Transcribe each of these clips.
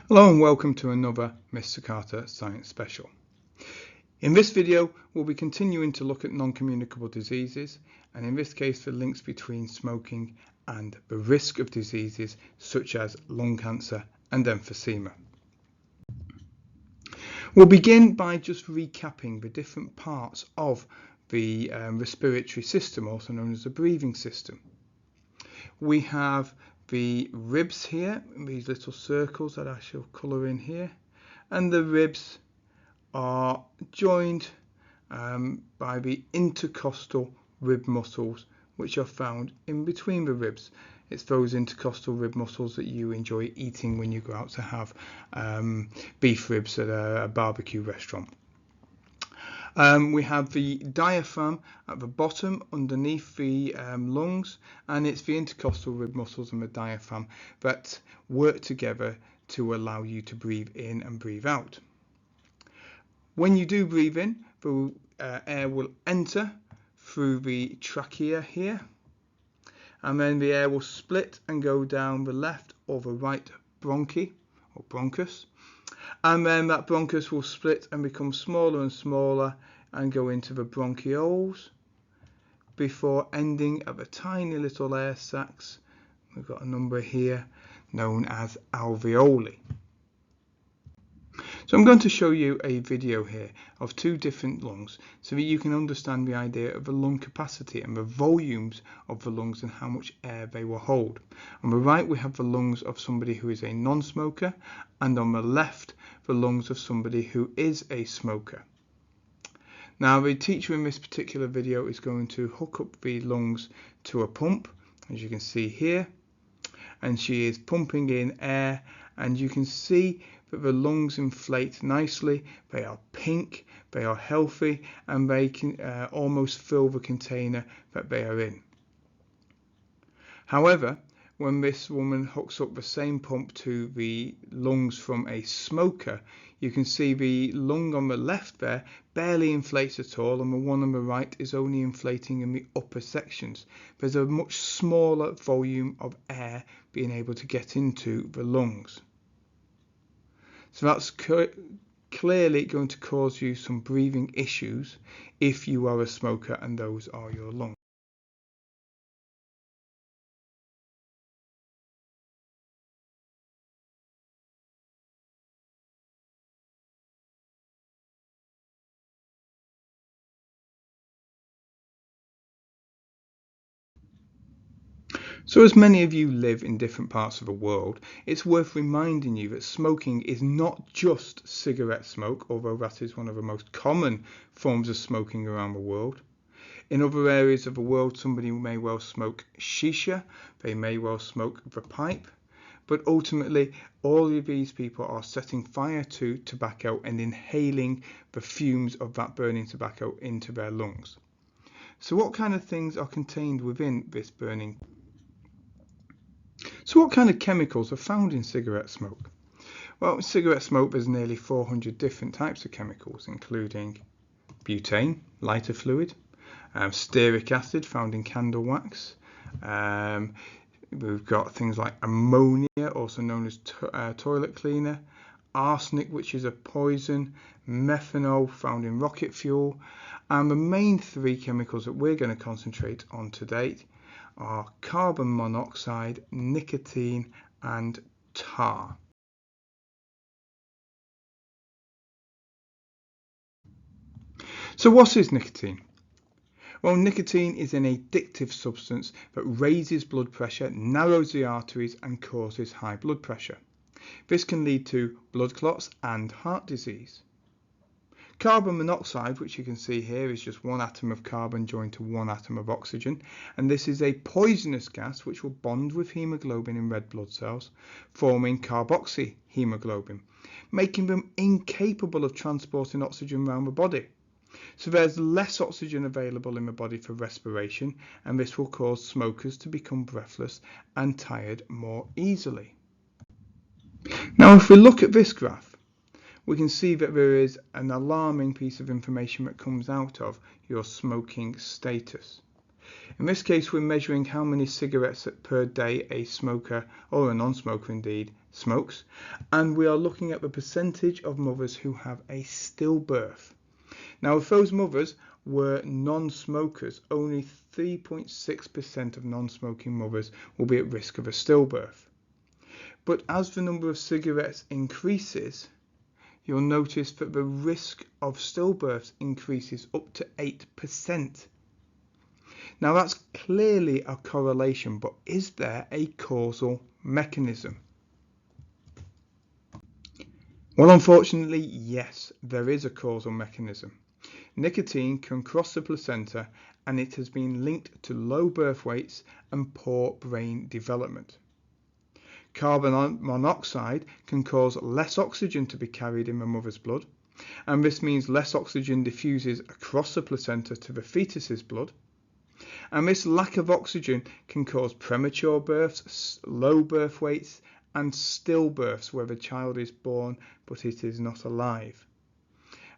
Hello and welcome to another Mr. Carter Science Special. In this video we'll be continuing to look at non-communicable diseases, and in this case the links between smoking and the risk of diseases such as lung cancer and emphysema. We'll begin by just recapping the different parts of the respiratory system, also known as the breathing system. We have the ribs here, these little circles that I shall colour in here, and the ribs are joined by the intercostal rib muscles, which are found in between the ribs. It's those intercostal rib muscles that you enjoy eating when you go out to have beef ribs at a barbecue restaurant. We have the diaphragm at the bottom underneath the lungs, and it's the intercostal rib muscles and the diaphragm that work together to allow you to breathe in and breathe out. When you do breathe in, the air will enter through the trachea here, and then the air will split and go down the left or the right bronchi or bronchus. And then that bronchus will split and become smaller and smaller and go into the bronchioles before ending at the tiny little air sacs. We've got a number here known as alveoli. So I'm going to show you a video here of two different lungs so that you can understand the idea of the lung capacity and the volumes of the lungs and how much air they will hold. On the right we have the lungs of somebody who is a non-smoker, and on the left the lungs of somebody who is a smoker. Now the teacher in this particular video is going to hook up the lungs to a pump, as you can see here, and she is pumping in air, and you can see that the lungs inflate nicely. They are pink, they are healthy, and they can almost fill the container that they are in. However, when this woman hooks up the same pump to the lungs from a smoker, you can see the lung on the left there barely inflates at all, and the one on the right is only inflating in the upper sections. There's a much smaller volume of air being able to get into the lungs. So that's clearly going to cause you some breathing issues if you are a smoker and those are your lungs. So as many of you live in different parts of the world, it's worth reminding you that smoking is not just cigarette smoke, although that is one of the most common forms of smoking around the world. In other areas of the world, somebody may well smoke shisha, they may well smoke the pipe, but ultimately all of these people are setting fire to tobacco and inhaling the fumes of that burning tobacco into their lungs. So what kind of things are contained within this burning? So what kind of chemicals are found in cigarette smoke? Well, in cigarette smoke there's nearly 400 different types of chemicals, including butane, lighter fluid, stearic acid found in candle wax. We've got things like ammonia, also known as toilet cleaner, arsenic, which is a poison, methanol found in rocket fuel, and the main three chemicals that we're going to concentrate on today are carbon monoxide, nicotine and tar. So what is nicotine? Well, nicotine is an addictive substance that raises blood pressure, narrows the arteries and causes high blood pressure. This can lead to blood clots and heart disease. Carbon monoxide, which you can see here, is just one atom of carbon joined to one atom of oxygen, and this is a poisonous gas which will bond with hemoglobin in red blood cells, forming carboxyhemoglobin, making them incapable of transporting oxygen around the body. So there's less oxygen available in the body for respiration, and this will cause smokers to become breathless and tired more easily. Now if we look at this graph, we can see that there is an alarming piece of information that comes out of your smoking status. In this case, we're measuring how many cigarettes per day a smoker, or a non-smoker indeed, smokes, and we are looking at the percentage of mothers who have a stillbirth. Now, if those mothers were non-smokers, only 3.6% of non-smoking mothers will be at risk of a stillbirth. But as the number of cigarettes increases, you'll notice that the risk of stillbirths increases up to 8%. Now, that's clearly a correlation, but is there a causal mechanism? Well, unfortunately, yes, there is a causal mechanism. Nicotine can cross the placenta, and it has been linked to low birth weights and poor brain development. Carbon monoxide can cause less oxygen to be carried in the mother's blood, and this means less oxygen diffuses across the placenta to the fetus's blood. And this lack of oxygen can cause premature births, low birth weights, and stillbirths where the child is born but it is not alive.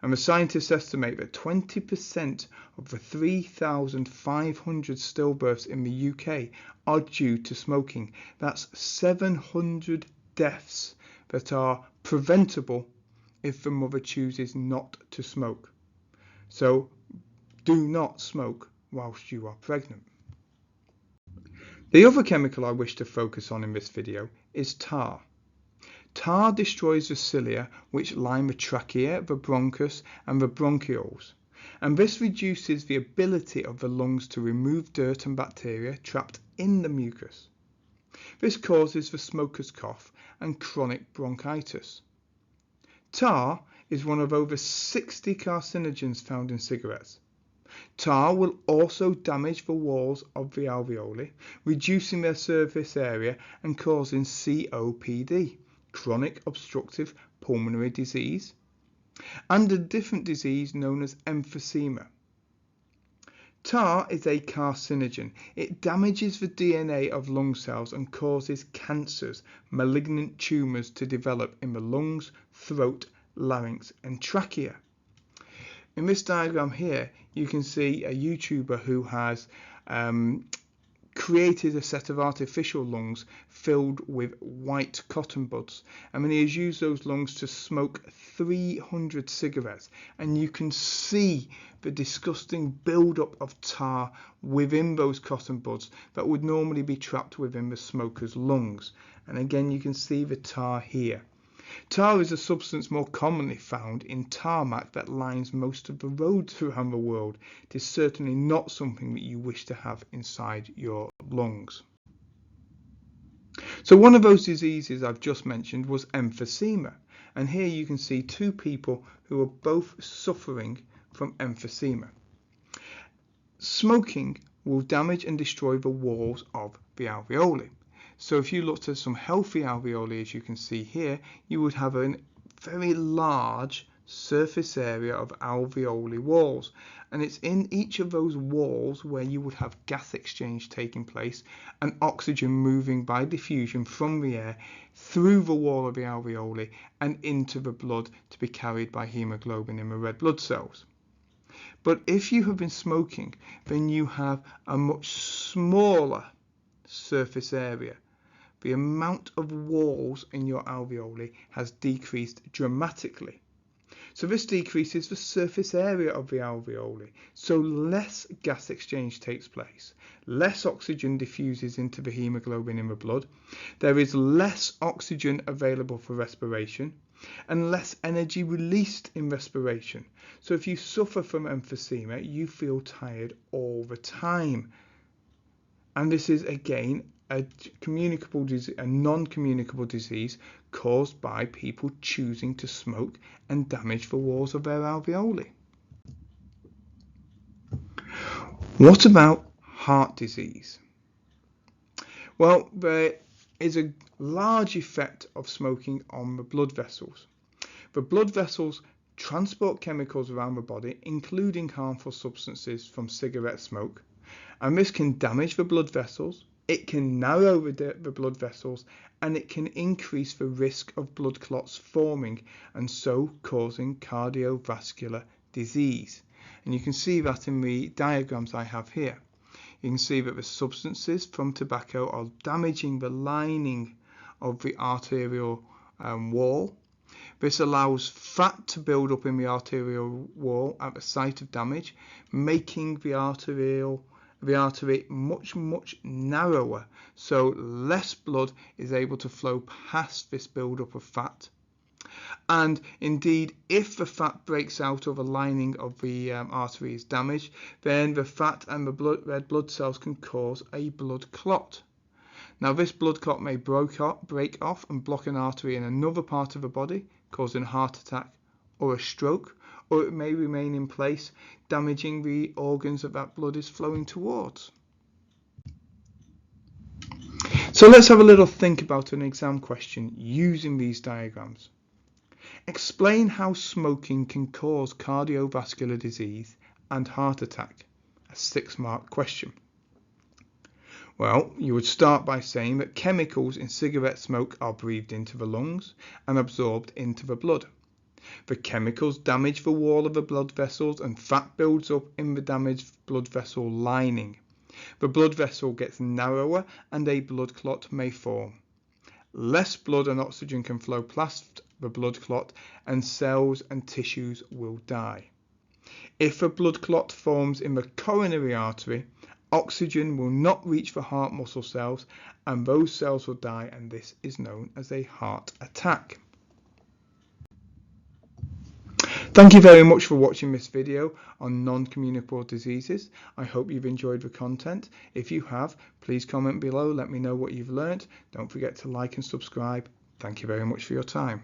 And the scientists estimate that 20% of the 3,500 stillbirths in the UK are due to smoking. That's 700 deaths that are preventable if the mother chooses not to smoke. So do not smoke whilst you are pregnant. The other chemical I wish to focus on in this video is tar. Tar destroys the cilia which line the trachea, the bronchus and the bronchioles, and this reduces the ability of the lungs to remove dirt and bacteria trapped in the mucus. This causes the smoker's cough and chronic bronchitis. Tar is one of over 60 carcinogens found in cigarettes. Tar will also damage the walls of the alveoli, reducing their surface area and causing COPD, chronic obstructive pulmonary disease, and a different disease known as emphysema. Tar is a carcinogen. It damages the DNA of lung cells and causes cancers, malignant tumours to develop in the lungs, throat, larynx and trachea. In this diagram here, you can see a YouTuber who has created a set of artificial lungs filled with white cotton buds, and then he has used those lungs to smoke 300 cigarettes, and you can see the disgusting build-up of tar within those cotton buds that would normally be trapped within the smoker's lungs. And again, you can see the tar here. Tar is a substance more commonly found in tarmac that lines most of the roads around the world. It is certainly not something that you wish to have inside your lungs. So one of those diseases I've just mentioned was emphysema, and here you can see two people who are both suffering from emphysema. Smoking will damage and destroy the walls of the alveoli. So if you looked at some healthy alveoli, as you can see here, you would have a very large surface area of alveoli walls, and it's in each of those walls where you would have gas exchange taking place and oxygen moving by diffusion from the air through the wall of the alveoli and into the blood to be carried by hemoglobin in the red blood cells. But if you have been smoking, then you have a much smaller surface area. The amount of walls in your alveoli has decreased dramatically. So this decreases the surface area of the alveoli, so less gas exchange takes place, less oxygen diffuses into the hemoglobin in the blood, there is less oxygen available for respiration, and less energy released in respiration. So if you suffer from emphysema, you feel tired all the time. And this is again a communicable disease, a non-communicable disease caused by people choosing to smoke and damage the walls of their alveoli. What about heart disease? Well, there is a large effect of smoking on the blood vessels. The blood vessels transport chemicals around the body, including harmful substances from cigarette smoke, and this can damage the blood vessels, it can narrow the blood vessels, and it can increase the risk of blood clots forming and so causing cardiovascular disease. And you can see that in the diagrams I have here. you can see that the substances from tobacco are damaging the lining of the arterial wall. This allows fat to build up in the arterial wall at the site of damage, making the artery much narrower, so less blood is able to flow past this build-up of fat. And indeed, if the fat breaks out of the lining of the artery is damaged, then the fat and the red blood cells can cause a blood clot. Now, this blood clot may break off and block an artery in another part of the body, causing a heart attack or a stroke, or it may remain in place, damaging the organs that blood is flowing towards. So let's have a little think about an exam question using these diagrams. Explain how smoking can cause cardiovascular disease and heart attack. A 6-mark question. Well, you would start by saying that chemicals in cigarette smoke are breathed into the lungs and absorbed into the blood. The chemicals damage the wall of the blood vessels and fat builds up in the damaged blood vessel lining. The blood vessel gets narrower and a blood clot may form. Less blood and oxygen can flow past the blood clot and cells and tissues will die. If a blood clot forms in the coronary artery, oxygen will not reach the heart muscle cells and those cells will die, and this is known as a heart attack. Thank you very much for watching this video on non-communicable diseases. I hope you've enjoyed the content. If you have, please comment below, let me know what you've learnt. Don't forget to like and subscribe. Thank you very much for your time.